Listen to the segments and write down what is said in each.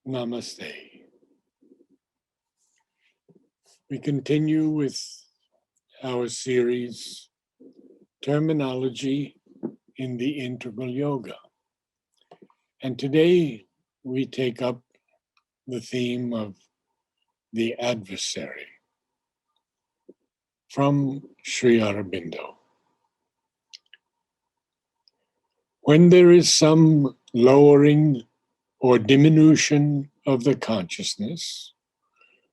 Namaste. We continue with our series, Terminology in the Integral Yoga. And today we take up the theme of the adversary from Sri Aurobindo. When there is some lowering or diminution of the consciousness,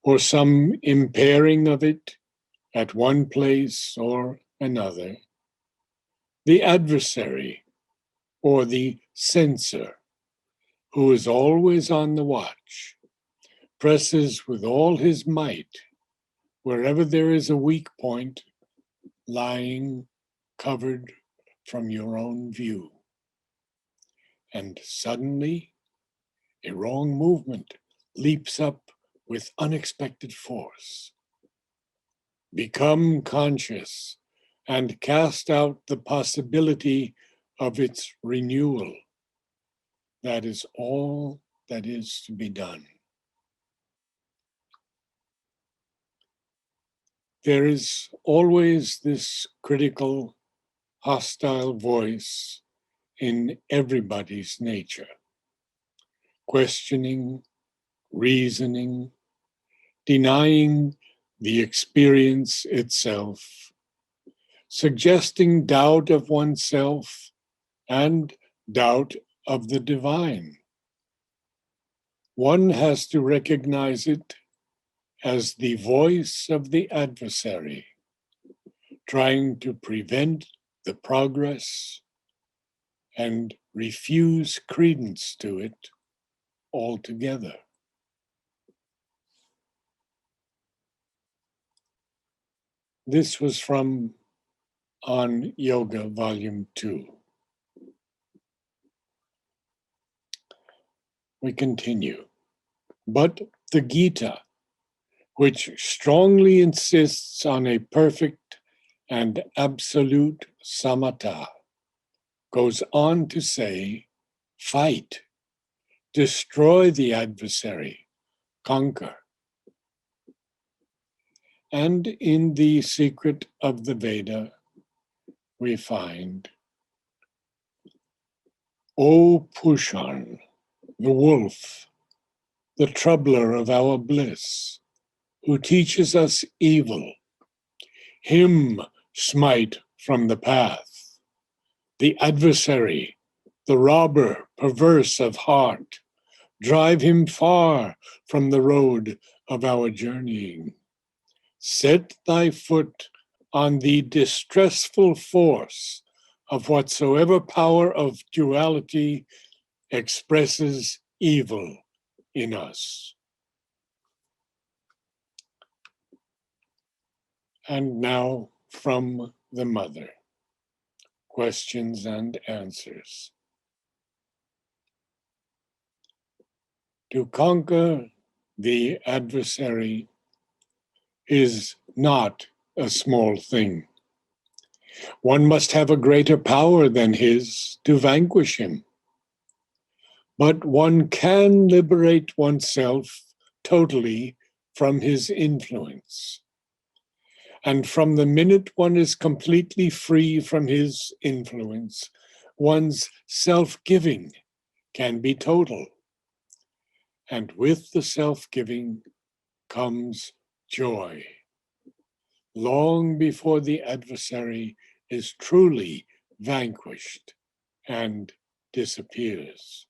or some impairing of it at one place or another, the adversary, or the censor, who is always on the watch, presses with all his might wherever there is a weak point lying covered from your own view. And suddenly, a wrong movement leaps up with unexpected force. Become conscious and cast out the possibility of its renewal. That is all that is to be done. There is always this critical, hostile voice in everybody's nature, questioning, reasoning, denying the experience itself, suggesting doubt of oneself and doubt of the divine. One has to recognize it as the voice of the adversary, trying to prevent the progress and refuse credence to it altogether. This was from On Yoga, Volume 2. We continue. But the Gita, which strongly insists on a perfect and absolute samatha, goes on to say, fight, destroy the adversary, conquer. And in the secret of the Veda, we find, O Pushan, the wolf, the troubler of our bliss, who teaches us evil, him smite from the path. The adversary, the robber, perverse of heart, drive him far from the road of our journeying. Set thy foot on the distressful force of whatsoever power of duality expresses evil in us. And now from the Mother, questions and answers. To conquer the adversary is not a small thing. One must have a greater power than his to vanquish him. But one can liberate oneself totally from his influence. And from the minute one is completely free from his influence, one's self-giving can be total. And with the self-giving comes joy, long before the adversary is truly vanquished and disappears.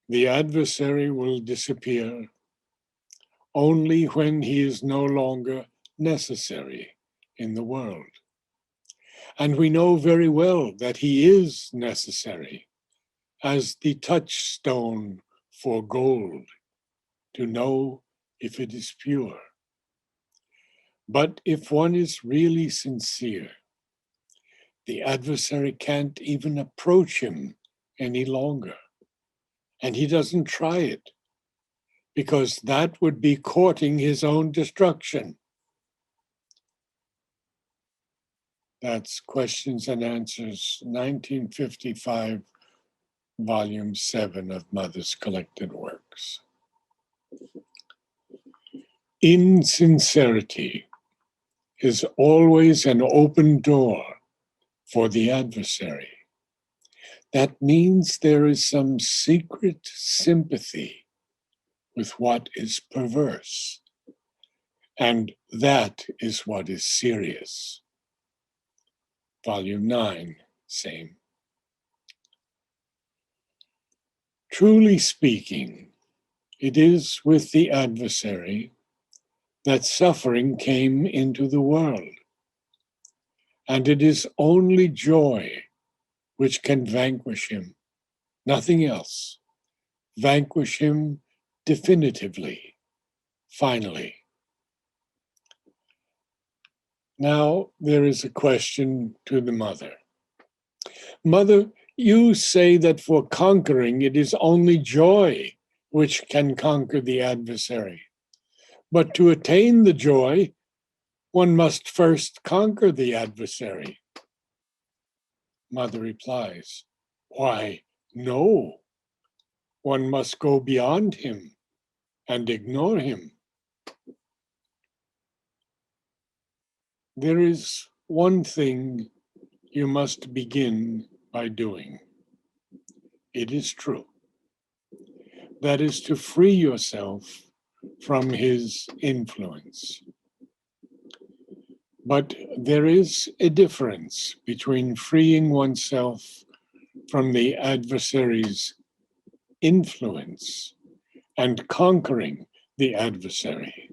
The adversary will disappear only when he is no longer necessary in the world. And we know very well that he is necessary as the touchstone for gold to know if it is pure. But if one is really sincere, the adversary can't even approach him any longer. And he doesn't try it, because that would be courting his own destruction. That's Questions and Answers, 1955, Volume 7 of Mother's Collected Works. Insincerity is always an open door for the adversary. That means there is some secret sympathy with what is perverse, and that is what is serious. Volume 9, same. Truly speaking, it is with the adversary that suffering came into the world, and it is only joy which can vanquish him, nothing else. Vanquish him definitively, finally. Now there is a question to the mother. Mother, you say that for conquering it is only joy which can conquer the adversary. But to attain the joy, one must first conquer the adversary. Mother replies, why, no. One must go beyond him and ignore him. There is one thing you must begin by doing. It is true. That is to free yourself from his influence. But there is a difference between freeing oneself from the adversary's influence and conquering the adversary.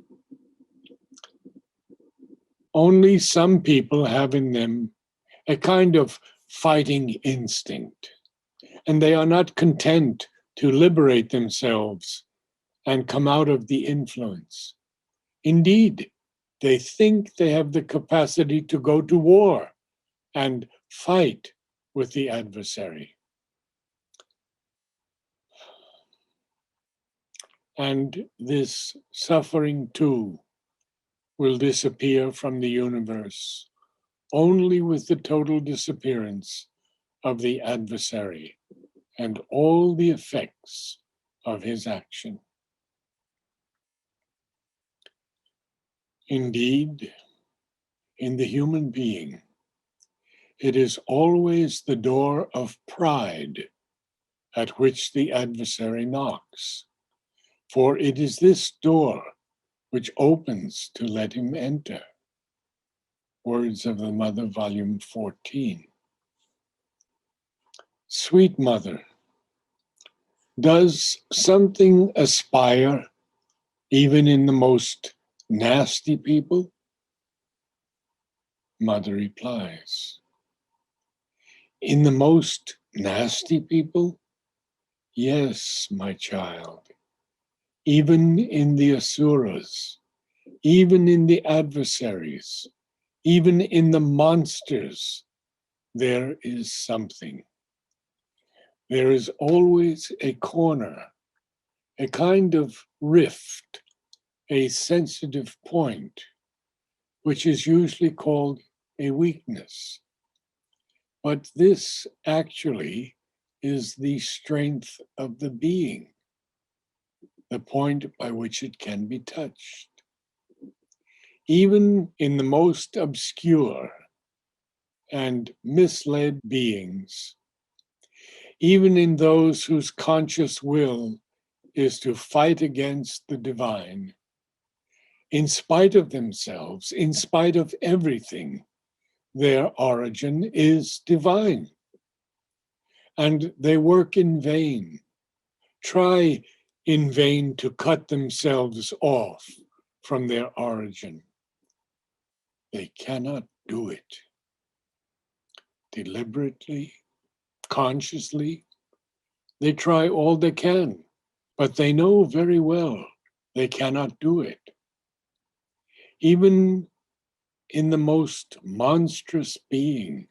Only some people have in them a kind of fighting instinct, and they are not content to liberate themselves and come out of the influence. Indeed, they think they have the capacity to go to war and fight with the adversary. And this suffering too will disappear from the universe only with the total disappearance of the adversary and all the effects of his action. Indeed, in the human being, it is always the door of pride at which the adversary knocks, for it is this door which opens to let him enter. Words of the Mother, Volume 14. Sweet Mother, does something aspire even in the most nasty people? Mother replies, in the most nasty people? Yes, my child. Even in the asuras, even in the adversaries, even in the monsters, there is something. There is always a corner, a kind of rift, a sensitive point, which is usually called a weakness. But this actually is the strength of the being, the point by which it can be touched. Even in the most obscure and misled beings, even in those whose conscious will is to fight against the divine, in spite of themselves, in spite of everything, their origin is divine. And they work in vain, try in vain to cut themselves off from their origin. They cannot do it. Deliberately, consciously, they try all they can, but they know very well they cannot do it. Even in the most monstrous being,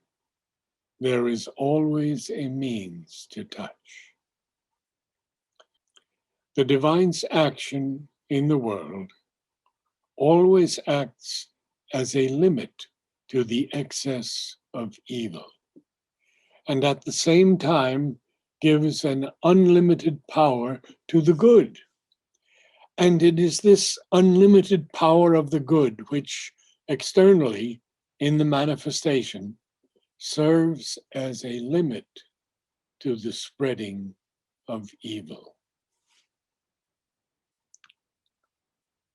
there is always a means to touch. The divine's action in the world always acts as a limit to the excess of evil. And at the same time, gives an unlimited power to the good. And it is this unlimited power of the good which externally, in the manifestation, serves as a limit to the spreading of evil.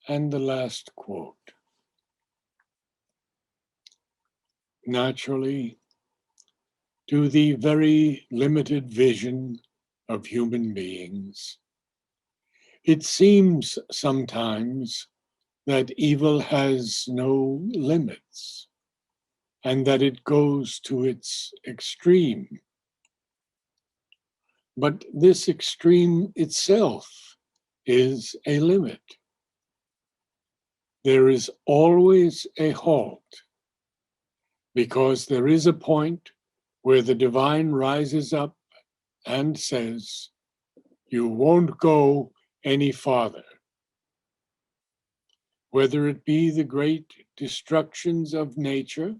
And the last quote. Naturally, to the very limited vision of human beings, it seems sometimes that evil has no limits and that it goes to its extreme. But this extreme itself is a limit. There is always a halt, because there is a point where the divine rises up and says, "You won't go any farther." Whether it be the great destructions of nature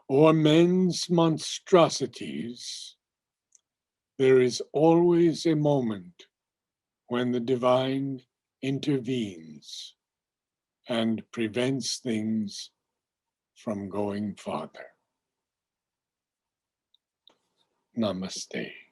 or men's monstrosities, there is always a moment when the divine intervenes and prevents things from going farther. Namaste.